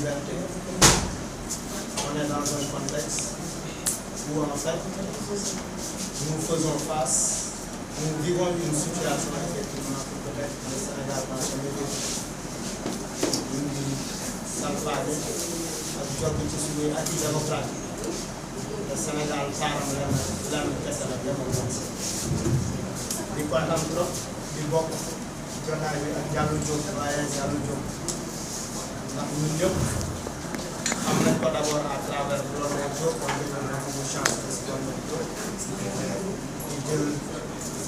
liberté, on est dans un contexte où en fait nous faisons face, nous vivons une situation effectivement que peut-être le Sénégal n'a jamais vécu. Ñu ngi salfaañe ak jot ci suñuy acquis démocratique le Sénégal taaram lenn kese la démocratie di kontaan trop di bokk jotaay bi ak Diallo Diop waaye Diallo Diop ndax ñun ñëpp xam nañ ko d'abord à travers Blondin Diop kon ñu am nañu chance de si Blondin Diop di jël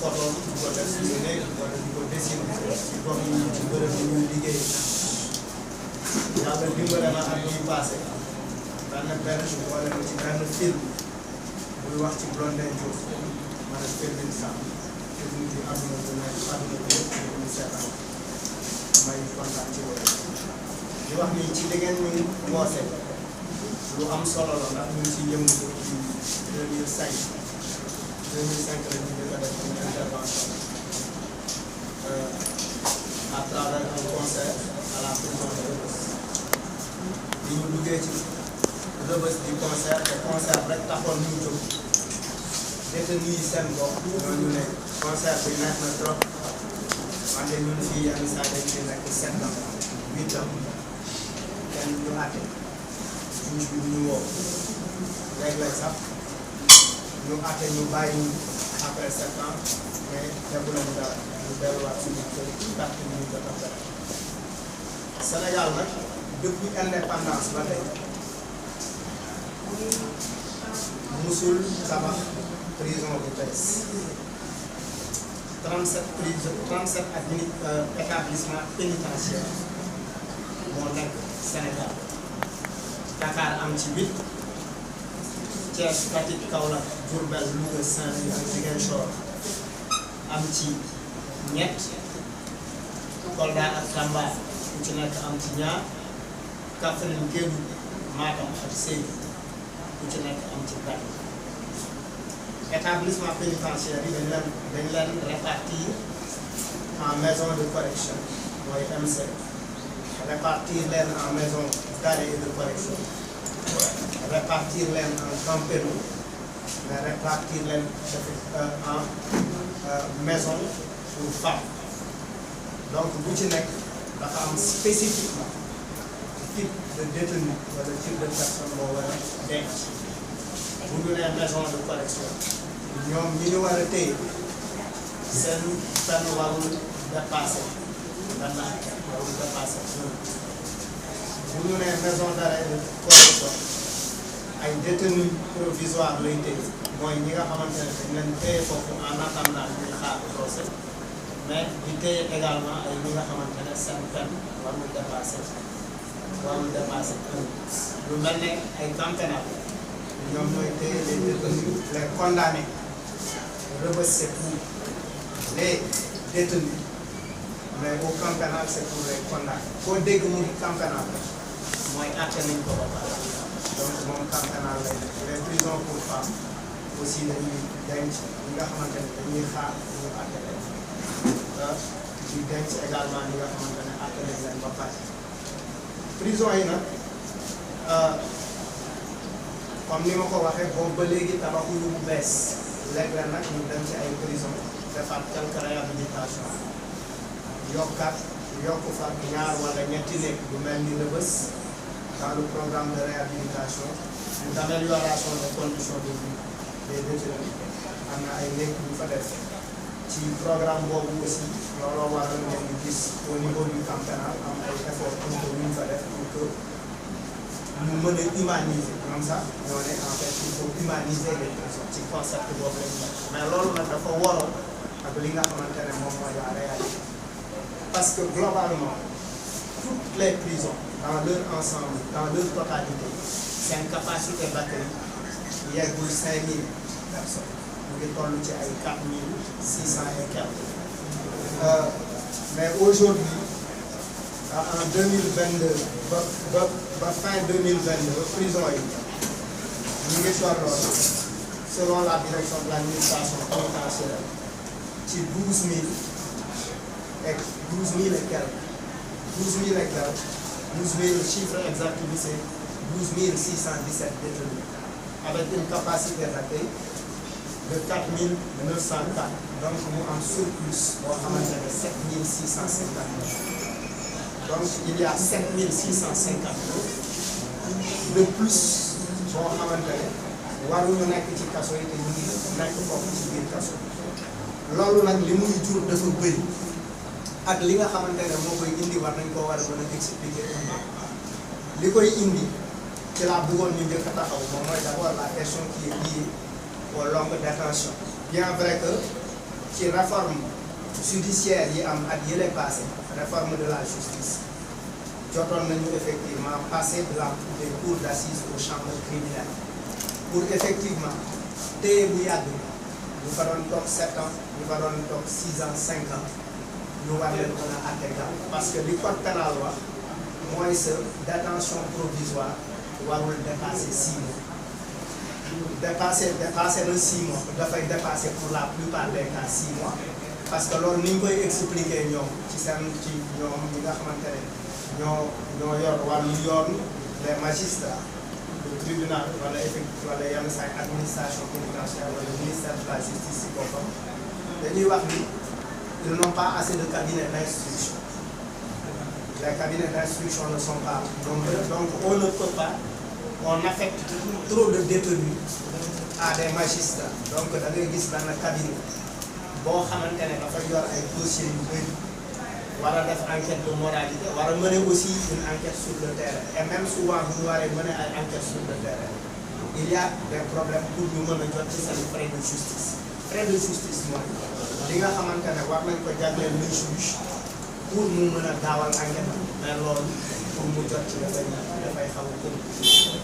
photo di ko def suñu néeg wala di ko dessiner ci gox yi ci bërëb yi ñuy liggéey yàlla dimbale na at yi passé benn wala ci benn film buy wax ci Blondin Diop ma ne film sax film bi àdduna bu nekk àdduna bi yëpp ñu seetaan may kontaan ci loolu di wax ni ci li ngeen ñu ngoose lu am solo la ndax ñu ngi ciy yëngu ci 2005 la ñu njëkk a def une intervention à travers un concert à la prison de Rebeuss bi ñu duggee ci Rebeuss di concert te concert rek taxoon ñu jóg détenu yi seen bopp ñooñu ne concert bi neex na trop wante ñun fii yenn saa dañ ci nekk 7 ans 8 ans kenn ñu àtte juge bi ñu woo léeg-léeg sax ñu àtte ñu bàyyi après 7 ans mais defu nañu dara ñu delluwaat suñu kër parti ñu jot a fekk Sénégal nag depuis indépendance ba tey musul tabax prison bu bees 37 établissement pénitentiaire moo nekk Sénégal Dakar am ci 8 Thiès Fatick Kaolack Diourbel Louga Saint-Louis ak Ziguinchor am ci ñett Kolda ak Tamba ku ci nekk am ci ñaar Kaffrine Kédougou Matam ak Sédhiou ku ci nekk am ci benn établissement pénitentiaire yi dañ leen répartir en maison de correction mooy MC répartir leen en maison d'arrêt et de correction répartir leen en camp pénal mais répartir leen en maison pour femmes donc bu ci nekk dafa am spécifiquement type de détenu wala type de personne boo war a denc bu ñu nee maison de correction ñoom ñi ñu war a téye seen fenn warul dépassé benn warul dépassé bu ñu nee maison d'arrêt de correction ay détenus provisoires lay téye mooy ñi nga xamante ne dañ leen téye foofu en attendant ñuy xaar procès mais di téye également ay ñi nga xamante ne seen peine warul dépassé lu mel ne ay camp pénal ñoom ñooy téye les détenus les condamnés Rebeuss c'est pour les détenus mais au camp pénal c'est pour les condamnés koo dégg mu ngi camp pénal mooy àtte nañ ko ba pare donc moom camp pénal lay def les prisons pour femmes aussi dañuy denc ñi nga xamante ne dañuy xaar ñu àtte leen di denc également ñi nga xamante ne àtte nañ leen ba pare prison yi nag comme ni ma ko waxee boobu ba léegi tabaxuñu bu bees léeg-léeg nag ñu dem ci ay prison defaat quelque réhabilitation yokk fa ñaar wala ñetti néeg lu mel ni Rebeuss dans le programme de réhabilitation d'amélioration des conditions de vie des détenus am na ay néeg yu fa def ci programme boobu aussi looloo waral ngeen di gis au niveau du camp pénal am ay effort pour que ñu fa def pour que ñu mën a humaniser comme ça ñoo ne en fait il faut humaniser les prisons ci concept boobu lañ nekk mais loolu nag dafa waroo ak li nga xamante ne moom mooy la réalité parce que globalement toutes les prisons dans leur ensemble dans leur totalité seen capacité d'accueil yeggul 5000 personnes mu ngi toll ci ay 4600 et quelques mais aujourd'hui en 2022 ba fin 2022 prison yi ñu ngi tolloon selon la direction de l'administration pénitentiaire ci 12 000 et quelques 12 000, chiffre exact, c'est 12 617 détenus, avec une capacité d'accueil de 4 904. Donc, nous en surplus, on a 7 650. Donc, il y a 7 650 de plus. Bon, on a waruñu nekk ci kaso yi te ñu ngi nekk foofu ci biir kaso loolu nag li muy jur dafa bëri ak li nga xamante ne moo koy indi war nañ koo war a mën a expliquer li koy indi ci laa bëggoon ñu njëkk a taxaw moom mooy d'abord la question qui est liée aux longues détentions. Bien vrai que ci réforme judiciaire yi am at yële passé réforme de la justice jotoon nañu effectivement passer de la des cours d'assises aux chambres criminelles pour effectivement téye bu yàgg ñu fa doon toog 7 ans ñu fa doon toog 6 ans 5 ans ñu war leen mën a àtte gaaw parce que li code pénal wax mooy sa détention provisoire warul dépasser 6 mois dépasser na 6 mois dafay dépasser pour la plupart des cas 6 mois parce que loolu ni ñu koy expliquer ñoom ci seen ci ñoom ñi nga xamante ne ñoo yor wàllu yoon les magistrats le tribunal wala effectif wala yenn saa administration pénitentiaire wala ministère de la justice ci boppam dañuy wax ni ils n'ont pas assez de cabinets d'instruction. Les cabinets d'instruction ne sont pas nombreux, donc on ne peut pas, on affecte trop de détenus à des magistrats. Donc da ngay gis dans le cabinet boo xamante ne dafa yor ay dossiers yu bëri war a def enquête de moralité war a mener aussi une enquête sur le terrain et même souvent bu ñu waree mener ay enquête sur le terrain il y a des problèmes pour ñu mën a jot ci seen frais de justice. Frais de justice mooy li nga xamante ne war nañ ko jagleel le juge pour mu mën a gaawal enquête mais loolu pour mu jot ci dafay xaw a compliqué.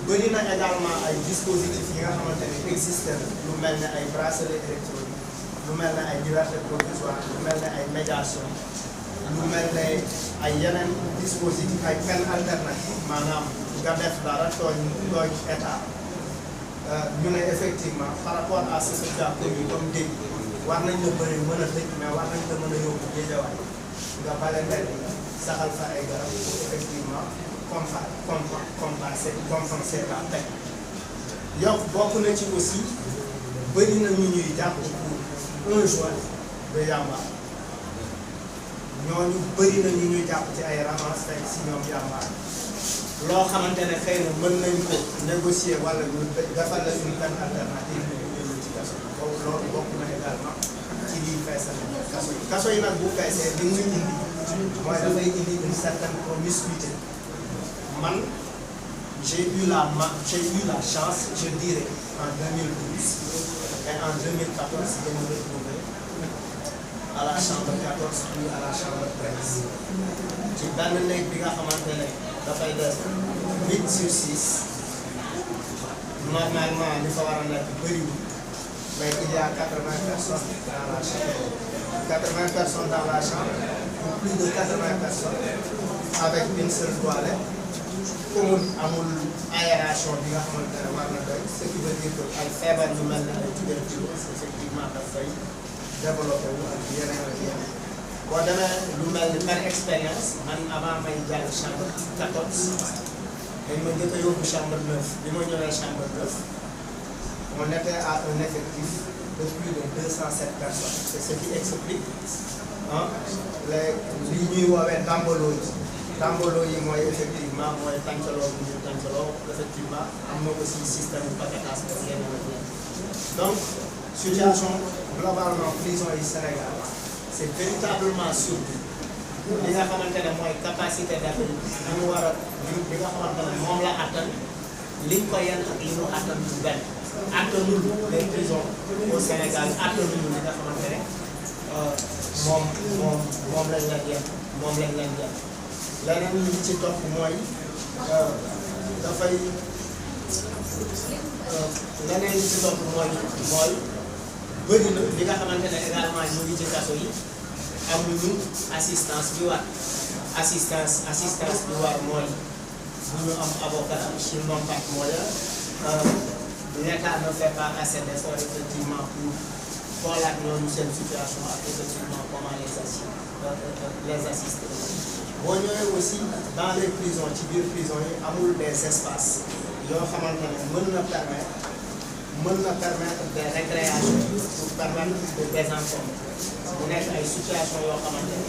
Bëri na également ay dispositifs yi nga xamante ne existé na lu mel ne ay bracelet électronique lu mel ne ay liberté provisoire lu mel ne ay médiation lu mel ne ay yeneen dispositifs ay peine alternative maanaam nga def dara tooñ état ñu ne effectivement par rapport à ce que tu as connu comme dégg war nañ la bëri mën a tëj mais war nañ la mën a yóbbu géejawaay nga bale mbedd saxal fa ay garab pour effectivement compenser la peine. yokk bokk na ci aussi bëri na ñu ñuy jàpp pour 1 joint de yamba ñooñu bëri na ñu ñuy jàpp ci ay ramasse fekk si ñoom yamba loo xamante ne xëy na mën nañ ko négocier wala ñu defal la une peine alternative ñu jël ci kaso boobu loolu bokk na également ci liy feesal kaso yi nag bu feesee li muy indi mooy dafay indi une certaine promiscuité man j'ai eu la chance je dirais en 2012 et en 2014 de me retrouver à la chambre 14 puis à la chambre 13 ci benn néeg bi nga xamante ne dafay def 8 sur 6 normalement li fa war a nekk bëriwul mais il y a 80 personnes dans la chambre 80 personnes dans la chambre ou plus de 80 personnes avec une seule toilette amul aération bi nga xamante ne war na doy ce qui veut dire que ay feebar yu mel ne ay tuberculose effectivement dafay développé wu ak yeneen ak yeneen boo demee lu mel ni par expérience man avant may jàll chambre 14 dañ ma njëkk a yóbbu chambre 9 bi ma ñëwee chambre 9 on était à un effectif de plus de 207 personnes c'est ce qui explique li ñuy woowee tàmbaloo yi mooy effectivement mooy tàncaloo bu ñu tàncaloo effectivement am na aussi système bu paquetage ak yeneen ak yeneen donc situation globalement prison yi Sénégal c'est véritablement surtout li nga xamante ne mooy capacité d'accueil li mu war a li nga xamante ne moom la attan liñ ko yenn ak li mu attan du benn attanul les prisons au Sénégal attanul li nga xamante ne moom lañ leen yenn moom lañ leen yenn leneen li ci topp mooy dafay leneen li ci topp mooy bëri na li nga xamante ne également ñu ngi ci kaso yi amuñu assistance bi war assistance bi war mooy bu ñu am avocat ils n'ont pas de moyens l'État ne fait pas assez d'efforts effectivement pour xoolaat ñooñu seen situation ak effectivement comment les assister boo ñëwee aussi dans les prisons ci biir prison yi amul des espaces yoo xamante ne mën na permettre des récréations pour permettre de désencombrer mu nekk ay situation yoo xamante ne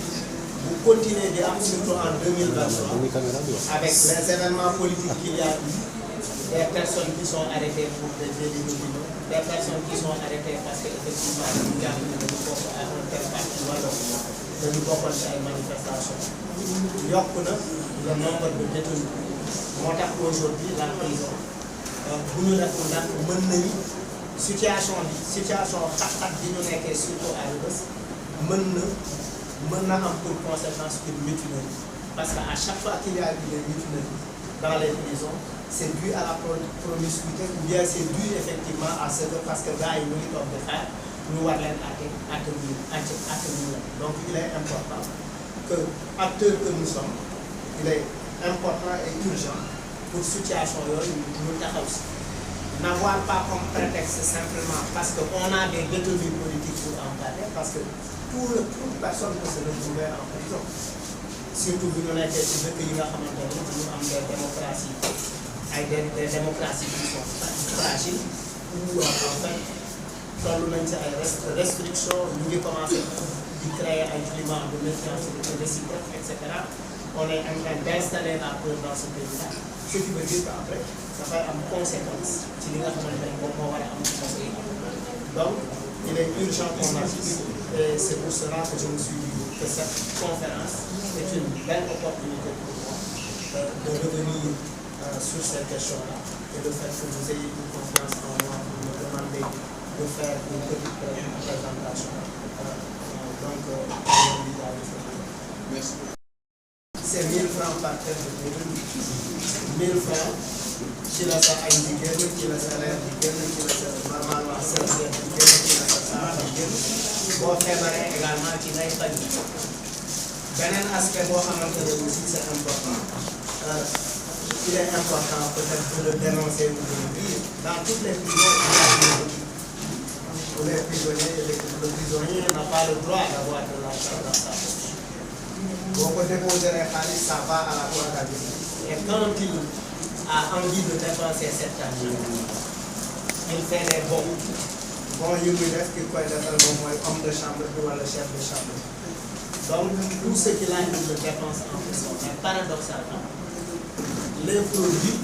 bu continuer di am surtout en 2023 avec les événements politiques qu'il y a eu, des personnes qui sont arrêtées pour des délits d'opinion, des personnes qui sont arrêtées parce que effectivement ñu jàpp ne dañu bokk à un tel parti wala dañu bokkoon ci ay manifestations yokk na le nombre de détenus moo tax aujourd'hui la prison bu ñu def ndax mën nañu situation xat-xat bi ñu nekkee surtout à Rebeuss mën na am pour conséquence une mutinerie parce que à chaque fois qu'il y a des mutineries dans les prisons c'est dû à la promiscuité ou bien c'est dû effectivement à ce que parce que gars yi ñu ngi toog di xaar ñu war leen àtte donc il est important que acteurs que nous sommes il est important et urgent pour situation yooyu ñu taxaw si n'avoir pas comme prétexte simplement parce que on a des détenus politiques pour en parler parce que toute personne peut se retrouver en prison surtout bu ñu nekkee ci dëkk yi nga xamante ne ñu am des démocraties des démocraties qui sont fragiles ou en fait toll nañ ci ay restrictions ñu ngi commencé di créer ay climat de méfiance réciproque et cetera on est en train d'installer la peur dans ce pays-là ce qui veut dire qu'après dafay am conséquence ci li nga xamante ne moom moo war a am ci pays donc il est urgent qu'on agisse et c'est pour cela que je me suis dit que cette conférence est une belle opportunité pour moi de revenir sur cette question-là et le fait que vous ayez une confiance en moi pour me demander de faire une petite présentation. Donc, merci. C'est 1000 francs par tête de détenu. 1000 francs, ci la sa ay di génn ci la salaire di génn ci la sa normalement salaire di génn ci la sa salaire di génn boo feebaree également ci ngay faj beneen aspect boo xamante ne aussi c'est important il est important peut-être de le dénoncer ou de le dire dans toutes les prisons pour les prisonniers le prisonnier n'a pas le droit d'avoir de l'argent dans sa poche boo ko déposer xaalis ça va à la comptabilité et quand il a envie de dépenser cet argent il fait des bons yu muy def ki koy defal moom mooy homme de chambre bi wala chef de chambre donc tout ce qu'il a il le dépense en prison mais paradoxalement les produits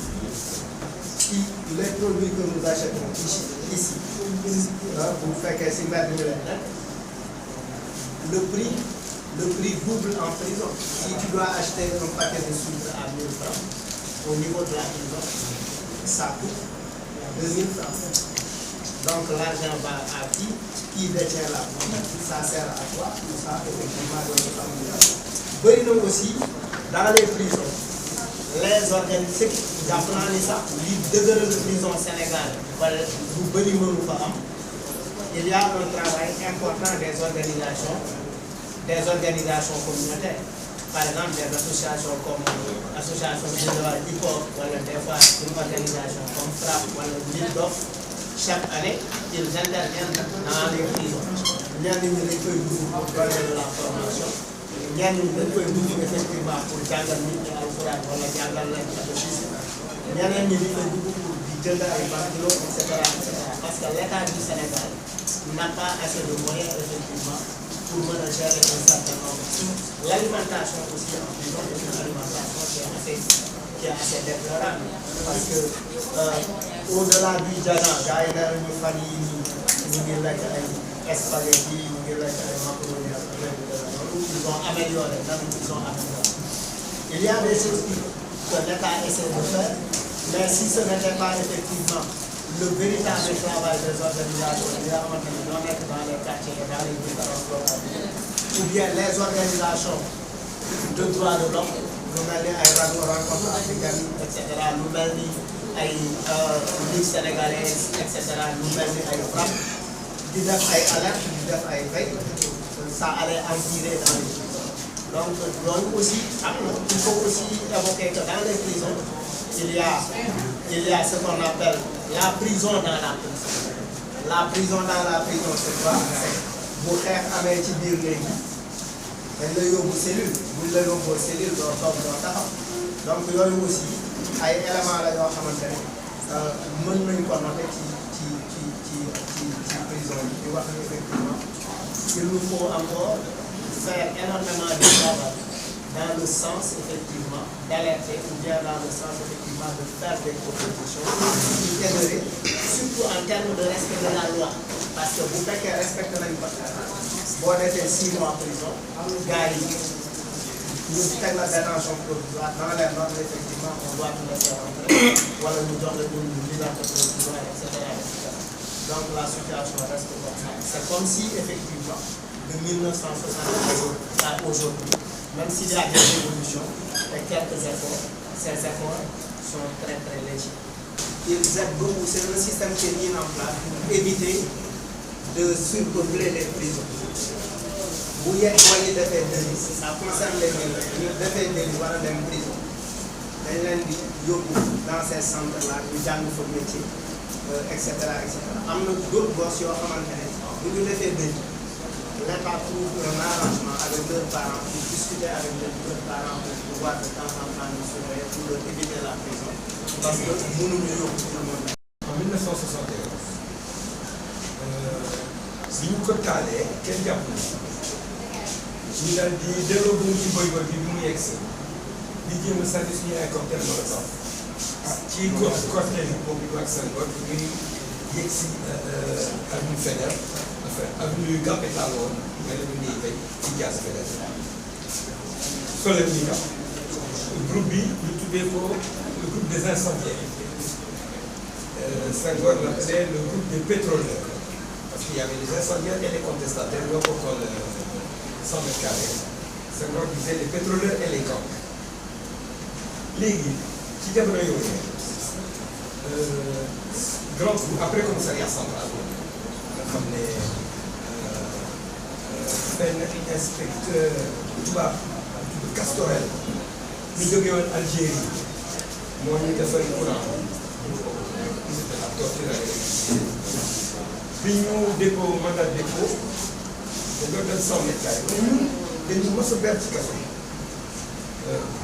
que nous achetons ici bu fekkee si mbedd mi la le prix double en prison si tu dois acheter un paquet de sucre à 1000 francs au niveau de la prison, ça coûte 2000 francs. Donc l'argent va à qui détient la prison, ça sert à quoi, tout ça, effectivement, de bëri na aussi dans les prisons, les organismes, jàpp naa ni sax li dëgëral prison Sénégal wala lu bëri mënu fa am, il y a un travail important des organisations communautaires. Par exemple, des associations comme l'association de hip-hop, wala des fois une organisation comme FRAPP wala Lille-Dof, chaque année, ils interviennent dans les prisons. ñenn ñi dañ koy dugg pour donner de la formation, ñenn ñi dañ koy dugg effectivement pour jàngal nit ñi alxuraan wala jàngal leen catéchisme, ñeneen ñi dañ koy dugg pour di jënd ay banquiers, et cetera, parce que l'État du Sénégal n'a pas assez de moyens effectivement pour mener gérer un certain nombre. L'alimentation aussi en prison est une alimentation qui est assez déplorable parce que au-delà du jalan gars yi daal ñu fan yi ñu ngi lekk ay spaghetti ñu ngi lekk ay macaroni ils ont amélioré il y a des choses que l'État essaie de faire mais si ce n'était pas effectivement le véritable travail des organisations yi nga xamante ne ñoo nekk dans les quartiers et dans les différentes localités ou bien les organisations de droits de l'homme lu mel ni ay rencontre africaine et cetera lu mel ni ay Ligue sénégalaise et cetera lu mel ni ay FRAPP di def ay alerte di def ay veille ça allait empirer dans les prisons donc loolu aussi am na il faut aussi évoquer que dans les prisons il y a ce qu'on appelle la prison dans la prison. La prison dans la prison c'est quoi? Bu xeex amee ci biir léegi dañ la yóbbu cellule buñ la yóbboo cellule doo toog doo taxaw donc yooyu aussi ay éléments la yoo xamante ne mën nañ ko noter ci prison yi di wax ni effectivement il nous faut encore faire énormément de travail dans le sens effectivement d'alerter ou bien dans le sens effectivement de faire des propositions qui aideraient surtout en termes de respect de la loi parce que bu fekkee respecté nañ ko boo defee 6 mois prison gars yi ñu teg la détention provisoire dans les normes effectivement on doit te laisser rentrer wala ñu jox la une liberté provisoire et cetera. Donc la situation reste comme ça. C'est comme si effectivement de 1960 à aujourd'hui, même s'il y a des évolutions et quelques efforts, ces efforts sont très très légers. Ils aident beaucoup, c'est un système qui est mis en place pour éviter de surpeupler les prisons. Vous y êtes voyez de faire délit, ça concerne les mineurs, ñu defee délit war a dem prison dañ leen di yóbbu dans ces centres là ñu jàng fa métier et cetera et cetera. Am na d'autres gosses yoo xamante ne bu ñu defee délit l'État trouve un arrangement avec leurs parents pour discuter avec leurs parents pour pouvoir de temps en temps nous surveiller pour leur éviter la prison parce que mënuñu yóbbu tout le monde. En 1971 bi ñu ko taalee kenn jàpp na ñu daal di delloo bu ci boy-boy bi mu yegg si di jéem a sànni suñu ay cocktail Molotov ci cortège boobu ak seen bopp ñuy yegg si avenue Faidherbe enfin avenue Gambetta la woon nga leen di fay ci Dias Faidherbe soleil ñu am groupe bi ñu tuddee ko le groupe des incendiaires Senghor l'appelait le groupe des pétroliers parce qu'il y avait les incendiaires et les contestataires ñoo bokkoon 100 mètres carrés Senghor disait les pétroliers et les gangs léegi ci jamono yooyu grand après commissariat central nga xam ne benn inspecteur tubaab Castorel ñu jógee woon Algérie moo ñu defal courant la torture bi ñu dépôt mandat de dépôt dañoo dem 100 mètres carrés mais ñun dañu mos a ber ci kaso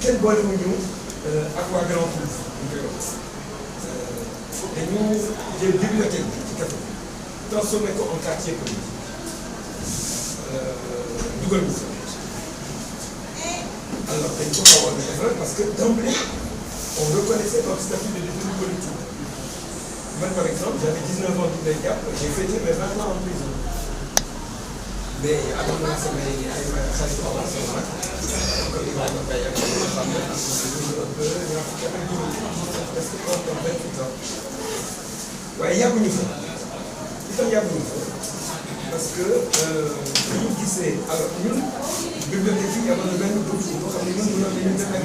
kenn boolewuñu ak waa Grand Pouf ñu koy wax dañu jël bibliothèque bi ci kaso bi transformé ko en quartier politique dugal ñu alors dañ ko xawoon a defal parce que d'emblée on reconnaissait notre statut de détenu politique man par exemple j'avais 19 ans du lay jàpp j'ai fêté mes 20 ans en prison mais amoon naa samay ay xarit avant sama mag comme Ibrahima Mbaye ak ñi nga xam ne am na ñoo fukki ak juróom presque comme 28 ans waaye yàgguñu fa li tax yàgguñu fa parce que bu ñu gisee alors ñun bibliothèque yi amoon na benn groupe boo xam ne ñun mënoon nañu def ak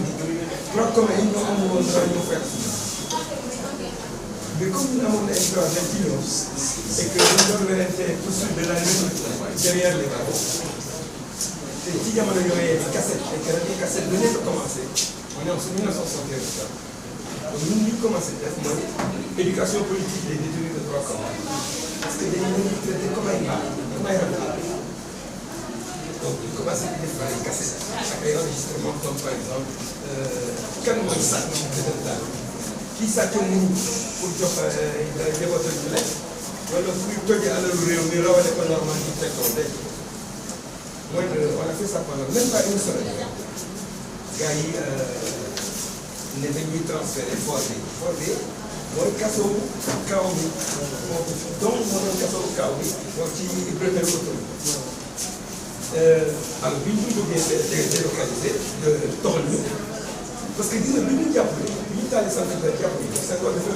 droit commun yi ñoo amul woon dara ñu fekk mais comme nous avons un droit d'influence et que nous devons être poursuivis de la lutte derrière les barreaux, et si il y a des cassettes, et que les cassettes venaient de commencer, on est en 1961. Donc nous avons commencé à faire l'éducation politique des détenus de droit commun. Parce que les détenus traités comme un mal, comme un rappel. Donc nous commençons à faire les cassettes, avec des enregistrements comme par exemple, quand on s'attend à kii sàcc mu pour jox njabootam ñu lekk wala kuy tojee alalu réew mi rawale ko normal ci fekkoon denc mooy on a fait ça pendant même pas une semaine gars yi ne dañuy transféré fort bi mooy kaso kaw bi donc moo doon kaso kaw bi wax ci première autorité alors bi ñu bëggee délocaliser toxal ñu parce que gis nga bi ñu jàppale bi ñu taalee syndicats jàppale Senghor dafa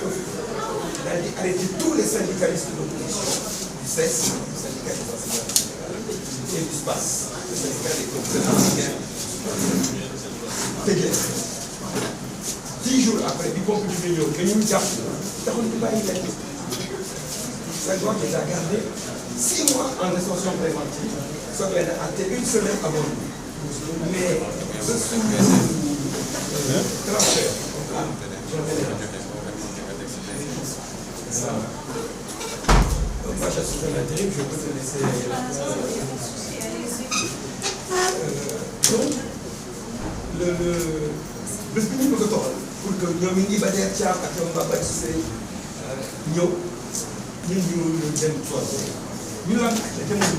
daal di arrêté tous les syndicalistes de l'opposition du CES du syndicat des enseignants et du SPAS le syndicat des professeurs africains tëj leen 10 jours après bi pompe bi ñëw que ñu jàpp taxul ñu bàyyi leen Senghor il a gardé 6 mois en détention préventive soog leen a àtte une semaine avant mais ce transfert. Moi, j'assiste à l'intérim, je peux te laisser. bés bi ñu bëgg a toxal pour que ñoom ñu ngi ba deer Thiam ak ñoom Baba Cissé ñëw ñun ñu dem tool ñu lan la jamono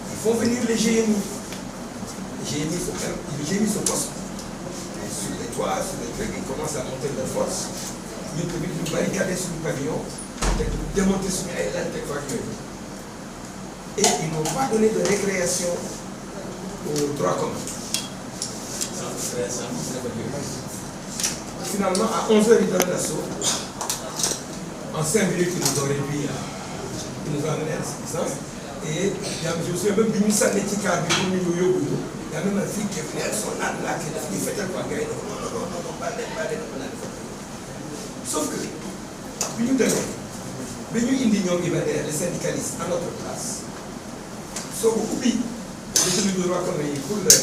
il faut venir les GMI. Les GMI se posent sur les toits, sur les trucs, ils commencent à monter leur force. Nous devons barricader sur le pavillon, démonter sur les langues. Et ils n'ont pas donné de récréation aux droits communs. Finalement, à 11h, ils donnent l'assaut. En 5 minutes, ils nous ont réduit, ils nous ont amené à l'assistance. Et je me souviens même d'une sanética, il y a même un flic qui est venu avec son âne là, qui fait tel quoi, non, pas sauf que, nous indignons les syndicalistes à notre place. Sauf que, les jeunes de droit comme pour la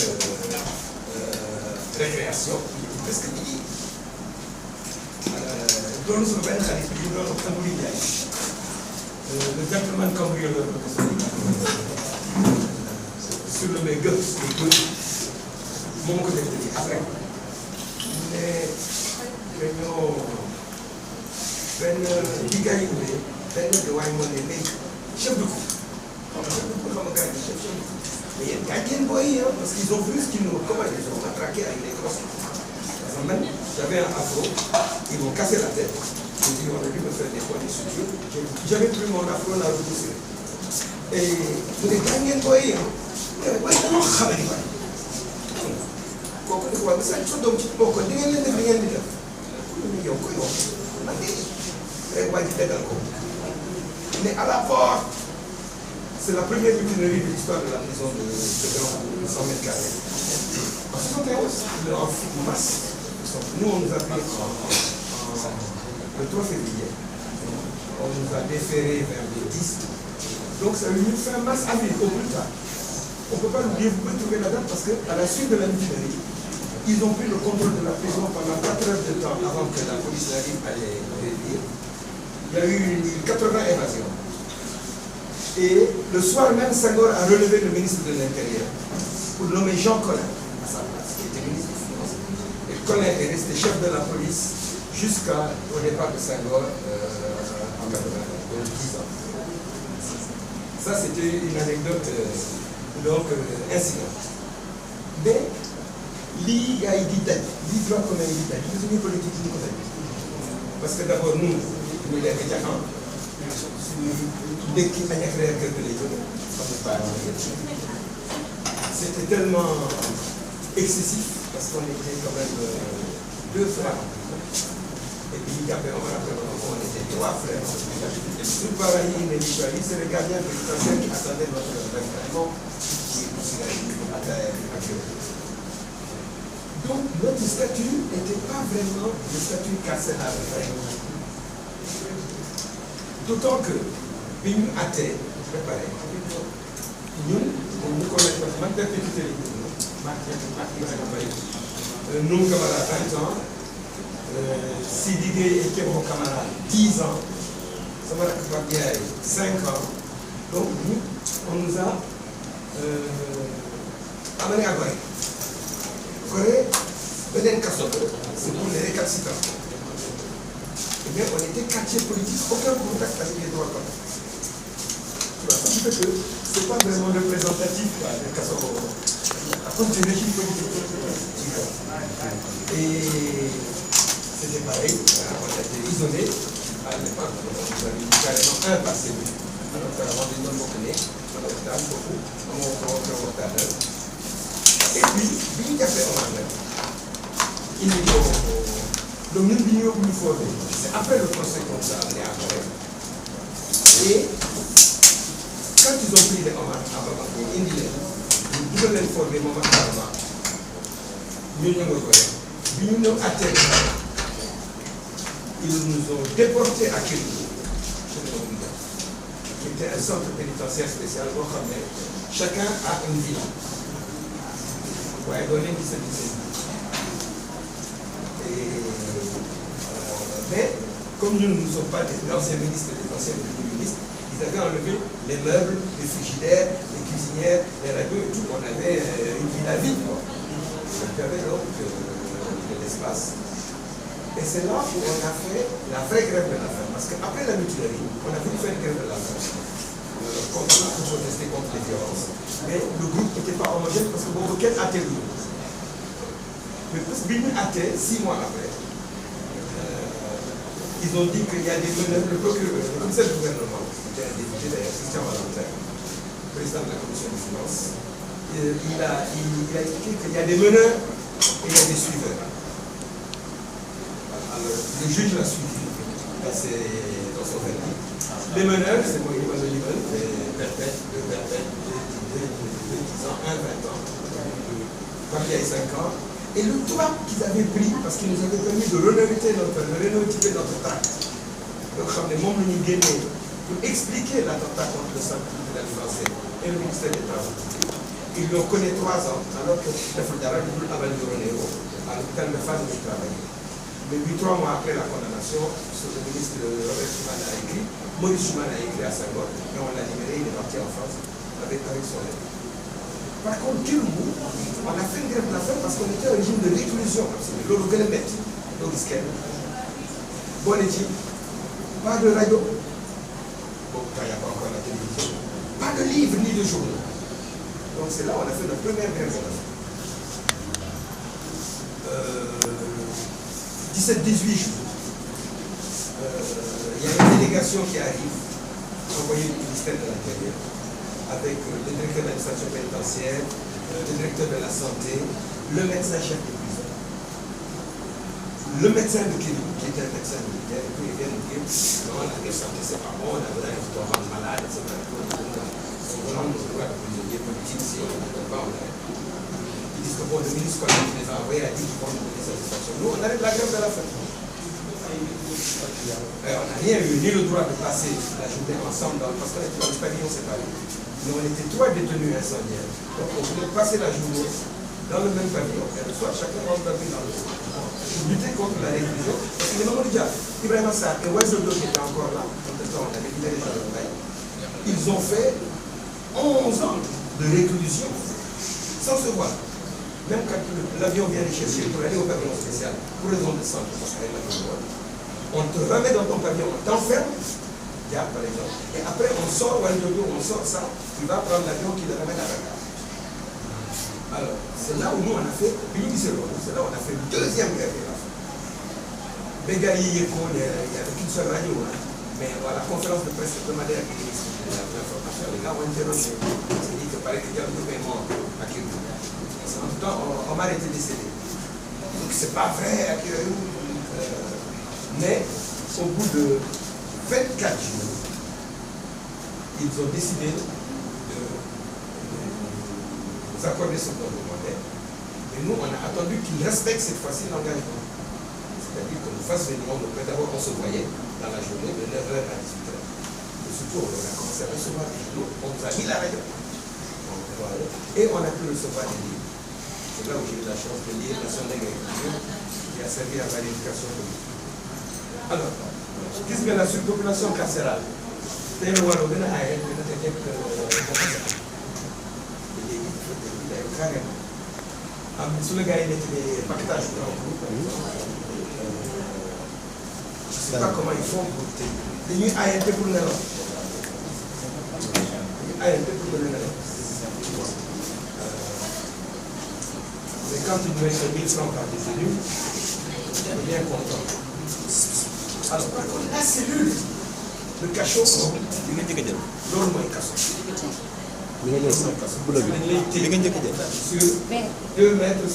récréation, parce que nous sommes bien khalifs, nous sommes le gentleman cambrioleur sur le méga, mon côté après. Mais chef de coup. Mais parce qu'ils ont vu ce qu'ils nous comment ils ont attraqué avec les grosses. J'avais un afro, ils m'ont cassé la tête. J'ai dit, on a dû me faire des points de suture. J'avais pris mon afro, on a repoussé. Et vous êtes gagné de boyer. Mais à la porte, c'est la première mutinerie de l'histoire de la maison de 100 mètres carrés. En 71, ils ont fait une masse. Nous, on nous a pris le 3 février. On nous a déféré vers le 10. Donc ça a eu fin mars, avril, au plus tard. On ne peut pas l'oublier, vous pouvez trouver la date parce qu'à la suite de la mutinerie, ils ont pris le contrôle de la prison pendant 4 heures de temps avant que la police arrive à les réduire. Il y a eu 80 évasions. Et le soir même, Senghor a relevé le ministre de l'Intérieur pour nommer Jean Collin à sa place, qui était ministre des Finances. Et Collin est resté chef de la police jusqu'au départ de Senghor en 80, donc 10 ans. Ça, c'était une anecdote, incident. Mais, il y a une dette, il doit comme une dette, il y a une politique qui nous aide. Parce que d'abord, nous, nous les médiacants, dès qu'il y a créé quelques légions, c'était tellement excessif, parce qu'on était quand même 2 frères. Et puis, après, on était 3 frères. Et tout pareil, c'est le gardien de l'éducation qui attendait notre règlement, qui donc, notre statut n'était pas vraiment le statut carcéral. D'autant que, nous, à terre, préparé, nous connaissons, nous, camarades, 20 ans, Sidigué et Kébro camarade, 10 ans, Samara Kapabiaï, 5 ans. Donc, nous, on nous a amené à Gorée. Gorée, c'est pour les récalcitrants. Eh bien, on était quartier politique, aucun contact avec les droits communs. Ça fait que ce n'est pas vraiment représentatif de Kassoro, à cause du régime politique. Et c'était pareil, on a été isolé. À l'époque, on avait carrément un passé. Alors, avant de nous montrer, on a fait beaucoup, on a fait. Et puis, il y a fait un an. Il est donc nous venions plus fort. C'est après le procès qu'on s'est amené à Gorée. Et quand ils ont pris les hommes à Bamako, ils devaient les former momentanément. Nous sommes au Gorée. Nous sommes à terre. Ils nous ont déportés à Kédougou, qui était un centre pénitentiaire spécial. Chacun a une ville. Vous voyez, donner 17. Et Mais comme nous ne sommes pas des anciens ministres et des anciens premiers ministres, ils avaient enlevé les meubles, les frigidaires, les cuisinières, les radios et tout. On avait une villa vide. Donc il y avait donc de l'espace. Et c'est là où on a fait la vraie grève de la faim. Parce qu'après la mutinerie, on a voulu faire une grève de la faim. Pour protester contre les violences. Mais le groupe n'était pas homogène parce que bon, quel athée nous. Mais plus Bini athée, 6 mois après, ils ont dit qu'il y a des meneurs, le procureur, le commissaire du gouvernement, qui était un député d'ailleurs, Christian Valentin, président de la commission des finances, il a expliqué qu'il y a des meneurs et il y a des suiveurs. Alors, le juge l'a suivi dans son verdict. Les meneurs, c'est moi qui vais le livre, perpète, 2 10 ans, 1 20 ans, Papier 5 ans. Et le droit qu'ils avaient pris, parce qu'ils nous avaient permis de rénover notre tract, donc pour expliquer l'attentat contre le centre culturel français et le ministère des Travaux. Ils l'ont connu 3 ans, alors que le Fondara du Abel de Ronéo, à l'hôpital de Fane où il travaillait. Mais 3 mois après la condamnation, le ministre Robert Schuman a écrit, Maurice Schuman a écrit à Senghor, et on l'a libéré, il est parti en France avec son aide. Par contre, Kirou, on a fait une grève de la faim parce qu'on était au régime de réclusion. L'eau de mettre, l'eau disquette. Bon, et dit, pas de radio. Bon, quand il n'y a pas encore la télévision. Pas de livres ni de journaux. Donc c'est là où on a fait notre première grève de la faim. 17-18 jours. Il y a une délégation qui arrive, envoyée du ministère de l'Intérieur, avec le directeur de l'administration pénitentiaire, le directeur de la santé, le médecin-chef de prison, le médecin de Kéli, qui était un médecin militaire, et puis il vient nous dire non, la santé c'est pas bon, on a besoin de rendre malade, etc. On demande nos droits de prisonniers politiques si on ne peut pas, on arrête. Ils disent que bon, le ministre, quand il les a envoyés, a dit qu'ils vont nous donner satisfaction. Nous, on arrête la grève de la faim. On n'a rien eu, ni le droit de passer la journée ensemble, parce qu'on était dans le pavillon séparé. Mais on était 3 détenus incendiaires. Donc on voulait passer la journée dans le même pavillon, et le soir, chacun rentre dans l'autre. Lutter contre la réclusion. Parce que les moments déjà, Ibrahim Assar et Ouazzolo qui étaient encore là, en tout temps, on avait libéré les gens de Baye, ils ont fait 11 ans de réclusion sans se voir. Même quand l'avion vient les chercher pour aller au pavillon spécial, pour raison de santé, parce qu'elle n'a pas le droit, on te remet dans ton pavillon, on t'enferme, par exemple, et après on sort Ouazzolo, on sort ça, tu vas prendre l'avion qui le ramène à Dakar. Alors, c'est là où nous on a fait, c'est là où on a fait le deuxième grève de la faim. Bégaï, il n'y avait qu'une seule radio, hein. Mais à la conférence de presse hebdomadaire qui est l'information, les gars ont interrogé. C'est dit que paraît que Diallo est mort à Kirou. En tout temps, Omar était décédé. Donc c'est pas vrai à Kirou. Mais au bout de 24 jours, ils ont décidé de accorder ce qu'on demandait. Et nous, on a attendu qu'ils respectent cette fois-ci l'engagement. C'est-à-dire qu'on nous fasse venir, d'abord on se voyait dans la journée de 9h à 18h. Et surtout, on a commencé à recevoir des livres, on nous a mis la radio. Et on a pu recevoir des livres. C'est là où j'ai eu la chance de lire la Sonde d'agriculture qui a servi à ma éducation politique. Alors, qu'est-ce que la surpopulation carcérale? C'est le Wallo, il y a carrément. Sur le gars, il était des paquetages dans le groupe. Je ne sais pas comment ils font pour te. Les nuits ANT pour le néant. ANT pour le néant. Mais quand tu dois être 1000 francs par détenu, tu es bien content. Alors, par contre, la cellule, le cachot, l'autre moins cachot. Sur 2 mètres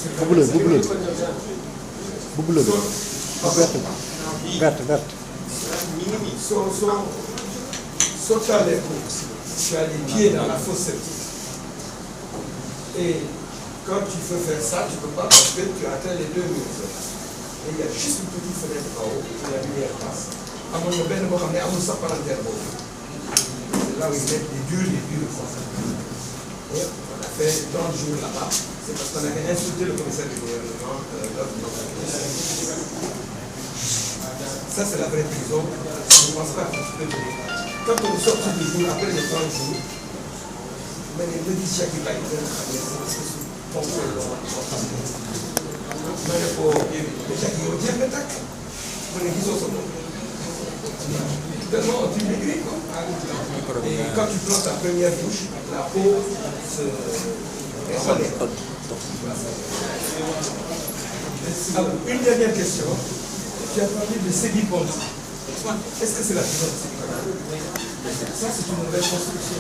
sur tu as les pieds dans la fosse septique. Et quand tu veux faire ça, tu ne peux pas parce que tu atteins les 2 murs. Et il y a juste une petite fenêtre en haut où la lumière passe. À mon ben, c'est là où ils mettent des durs. Et on a fait 30 jours là-bas. C'est parce qu'on avait insulté le commissaire du gouvernement lors de notre commission. Ça, c'est la vraie prison. Je ne pense pas que tu peux venir. Quand on sort du jour, après les 30 jours, mais les deux disent qu'il va y avoir tellement tu maigris quoi. Et quand tu prends ta première douche, la peau se relève. Alors, une dernière question. Tu as parlé de Sébi Ponty. Est-ce que c'est la prison de Sébi Ponty? Ça, c'est une nouvelle construction.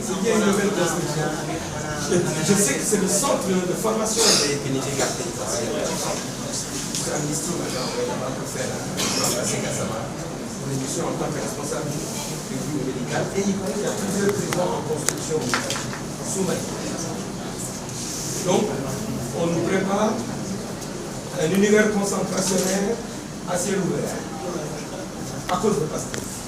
C'est bien une nouvelle construction. Je sais que c'est le centre de formation des pénitentiaires. Amnesty maintenant, on va faire remplacer Gassama pour l'émission en tant que responsable du bureau médical. Et il y a plusieurs prisons en construction sous Mali. Donc, on nous prépare un univers concentrationnaire à ciel ouvert à cause de Pastef.